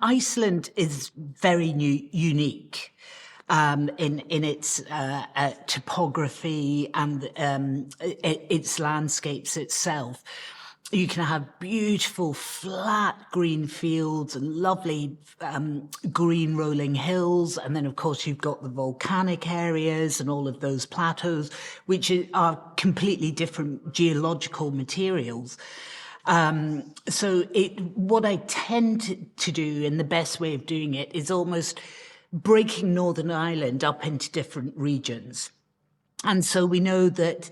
Iceland is very unique in its topography and its landscapes itself. You can have beautiful flat green fields and lovely green rolling hills. And then, of course, you've got the volcanic areas and all of those plateaus, which are completely different geological materials. So what I tend to do, and the best way of doing it, is almost breaking Northern Ireland up into different regions. And so we know that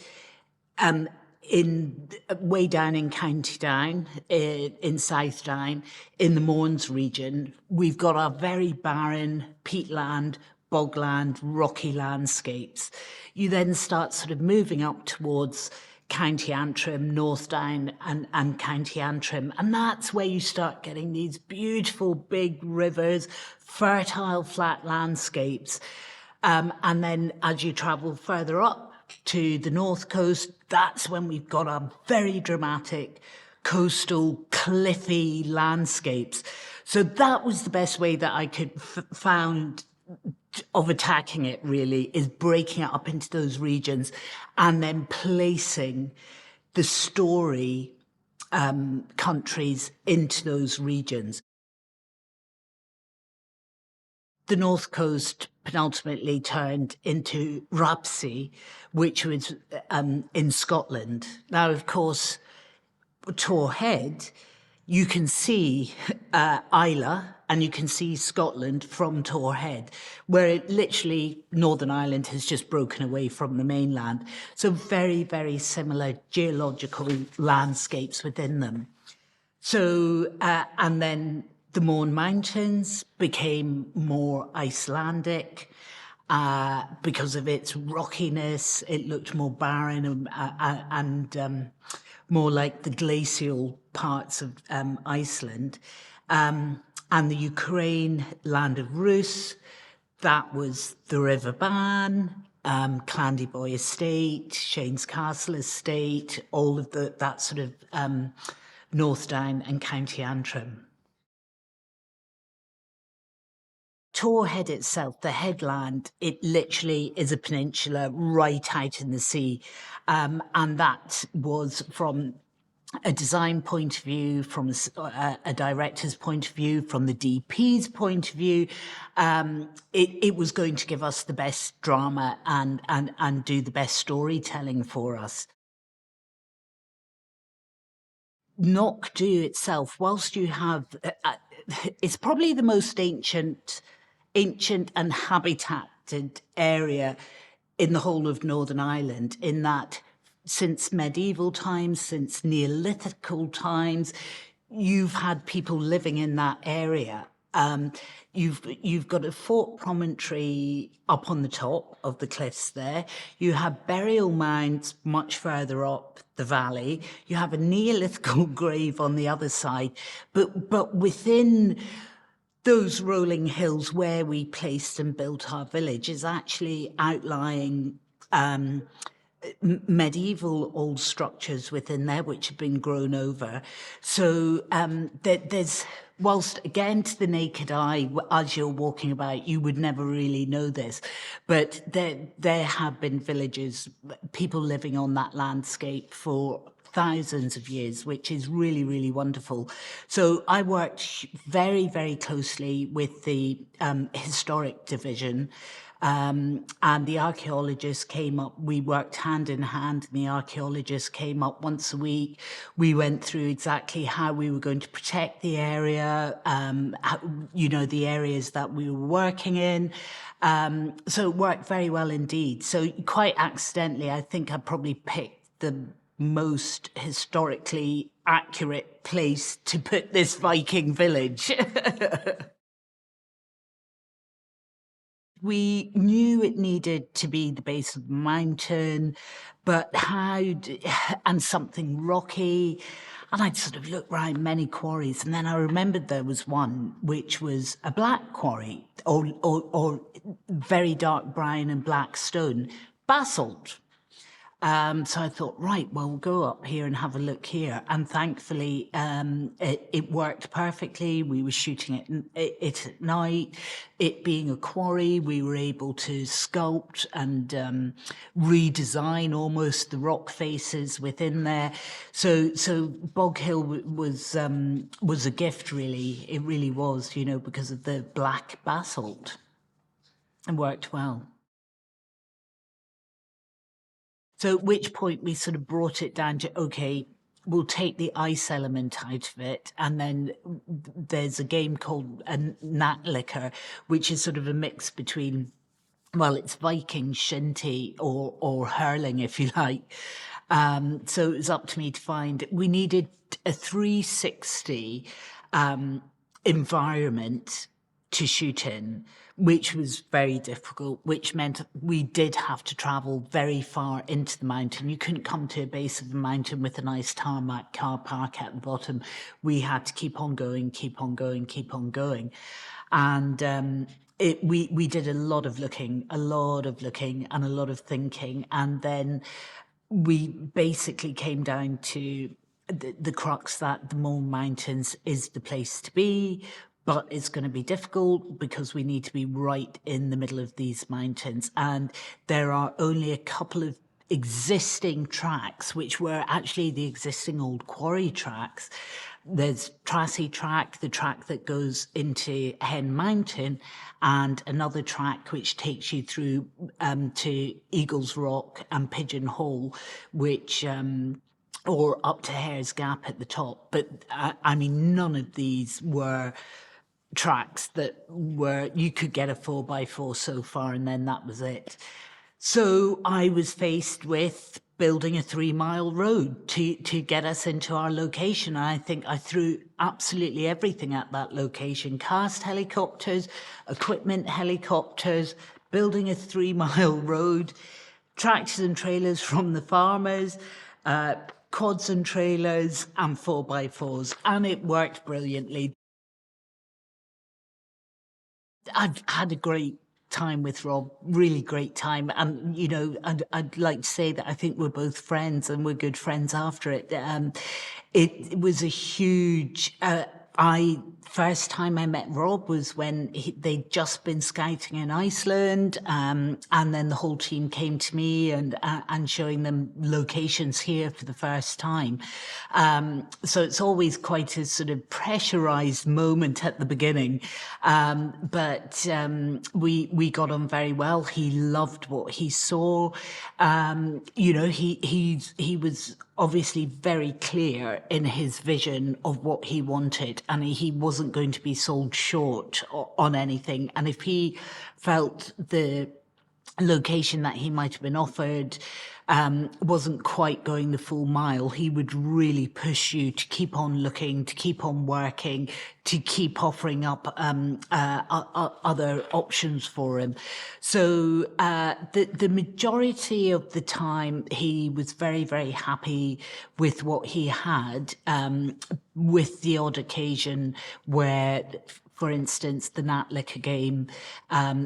way down in County Down, in South Down, in the Mournes region, we've got our very barren peatland, bogland, rocky landscapes. You then start sort of moving up towards County Antrim, North Down and County Antrim. And that's where you start getting these beautiful big rivers, fertile flat landscapes. And then as you travel further up to the north coast, that's when we've got our very dramatic coastal cliffy landscapes. So that was the best way that I could found of attacking it, really, is breaking it up into those regions and then placing the story countries into those regions. The north coast penultimately turned into Rapsay, which was in Scotland. Now, of course, Tor Head, you can see Islay and you can see Scotland from Tor Head, where it literally Northern Ireland has just broken away from the mainland. So very, very similar geological landscapes within them. So, and then the Mourne Mountains became more Icelandic because of its rockiness. It looked more barren and more like the glacial parts of Iceland. And the Ukraine land of Rus, that was the River Bann, Clandyboy Estate, Shane's Castle Estate, all of that sort of North Down and County Antrim. Tor Head itself, the headland, it literally is a peninsula right out in the sea. And that was from a design point of view, from a director's point of view, from the DP's point of view. It was going to give us the best drama and do the best storytelling for us. Knockdhu itself, whilst you have, it's probably the most ancient and habitated area in the whole of Northern Ireland, in that since medieval times, since Neolithical times, you've had people living in that area. You've got a fort promontory up on the top of the cliffs there. You have burial mounds much further up the valley. You have a Neolithical grave on the other side. But within those rolling hills where we placed and built our village is actually outlying medieval old structures within there which have been grown over. So there's, whilst again to the naked eye, as you're walking about, you would never really know this, but there have been villages, people living on that landscape for thousands of years, which is really, really wonderful. So I worked very, very closely with the historic division. And the archaeologists came up, we worked hand in hand, and the archaeologists came up once a week. We went through exactly how we were going to protect the area, the areas that we were working in. So it worked very well indeed. So quite accidentally, I think I probably picked the most historically accurate place to put this Viking village. We knew it needed to be the base of the mountain, but and something rocky. And I'd sort of looked around many quarries, and then I remembered there was one which was a black quarry, or very dark brown and black stone, basalt. So I thought, right, well, we'll go up here and have a look here. And thankfully, it worked perfectly. We were shooting it at night. It being a quarry, we were able to sculpt and redesign almost the rock faces within there. So Bog Hill was a gift, really. It really was, you know, because of the black basalt. It worked well. So at which point we sort of brought it down to, okay, we'll take the ice element out of it. And then there's a game called a nella, which is sort of a mix between, well, it's Viking, shinty, or hurling, if you like. So it was up to me to find, we needed a 360 environment to shoot in, which was very difficult, which meant we did have to travel very far into the mountain. You couldn't come to a base of the mountain with a nice tarmac car park at the bottom. We had to keep on going, keep on going, keep on going. And we did a lot of looking and a lot of thinking. And then we basically came down to the crux that the Mourne Mountains is the place to be, but it's going to be difficult because we need to be right in the middle of these mountains. And there are only a couple of existing tracks, which were actually the existing old quarry tracks. There's Tracy track, the track that goes into Hen Mountain, and another track which takes you through to Eagles Rock and Pigeon Hole, which or up to Hare's Gap at the top. But I mean, none of these were tracks that were, you could get a 4x4 so far and then that was it. So I was faced with building a 3-mile road to get us into our location. And I think I threw absolutely everything at that location: cast helicopters, equipment helicopters, building a 3-mile road, tractors and trailers from the farmers, quads and trailers, and 4x4s. And it worked brilliantly. I've had a great time with Rob, really great time. And, you know, I'd like to say that I think we're both friends and we're good friends after it. It was a huge, first time I met Rob was when they'd just been scouting in Iceland, and then the whole team came to me and showing them locations here for the first time. So it's always quite a sort of pressurized moment at the beginning, but we got on very well. He loved what he saw. You know, he was obviously very clear in his vision of what he wanted, and he wasn't going to be sold short on anything. And if he felt the location that he might have been offered wasn't quite going the full mile, he would really push you to keep on looking, to keep on working, to keep offering up other options for him. So the majority of the time he was very, very happy with what he had, with the odd occasion where, for instance, the Natlicker game,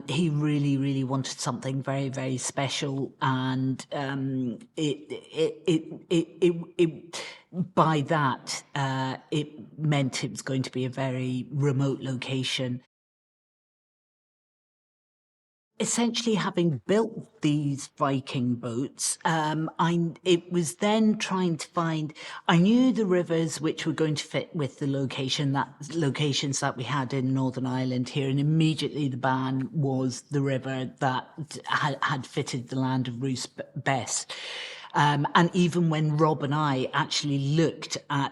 he really, really wanted something very, very special, and by that, it meant it was going to be a very remote location. Essentially, having built these Viking boats, it was then trying to find, I knew the rivers which were going to fit with the locations that we had in Northern Ireland here, and immediately the Bann was the river that had fitted the land of Roos best. And even when Rob and I actually looked at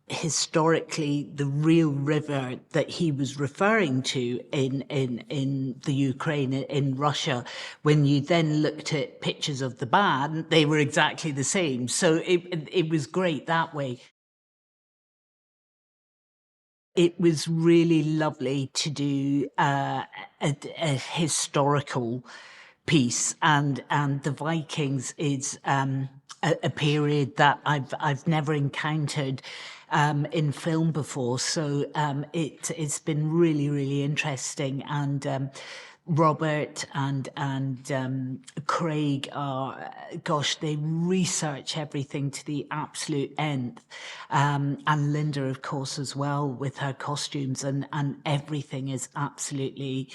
historically the real river that he was referring to in the Ukraine, in Russia, when you then looked at pictures of the Bann, they were exactly the same. So it was great that way. It was really lovely to do a historical piece, and the Vikings is a period that I've never encountered in film before. So it's been really, really interesting, and Robert and Craig are, gosh, they research everything to the absolute nth. And Linda, of course, as well, with her costumes, and everything is absolutely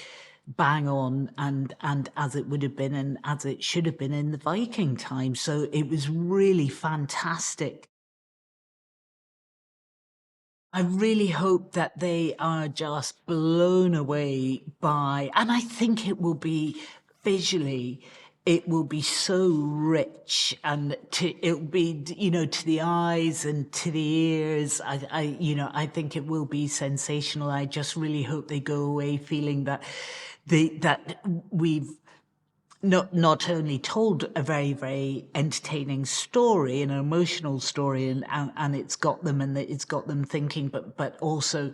bang on and as it would have been and as it should have been in the Viking time. So it was really fantastic. I really hope that they are just blown away by, and I think it will be visually, it will be so rich, and it'll be, you know, to the eyes and to the ears. I think it will be sensational. I just really hope they go away feeling that that we've not only told a very, very entertaining story, an emotional story, and it's got them, and it's got them thinking, but also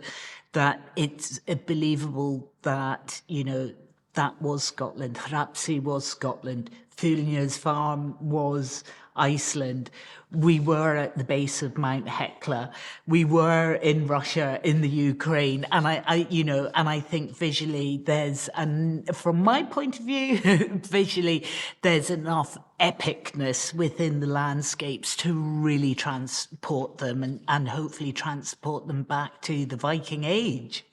that it's believable that, you know, that was Scotland. Hrapsey was Scotland. Fulnia's farm was Iceland. We were at the base of Mount Hekla. We were in Russia, in the Ukraine, and I think visually from my point of view, visually there's enough epicness within the landscapes to really transport them and hopefully transport them back to the Viking Age.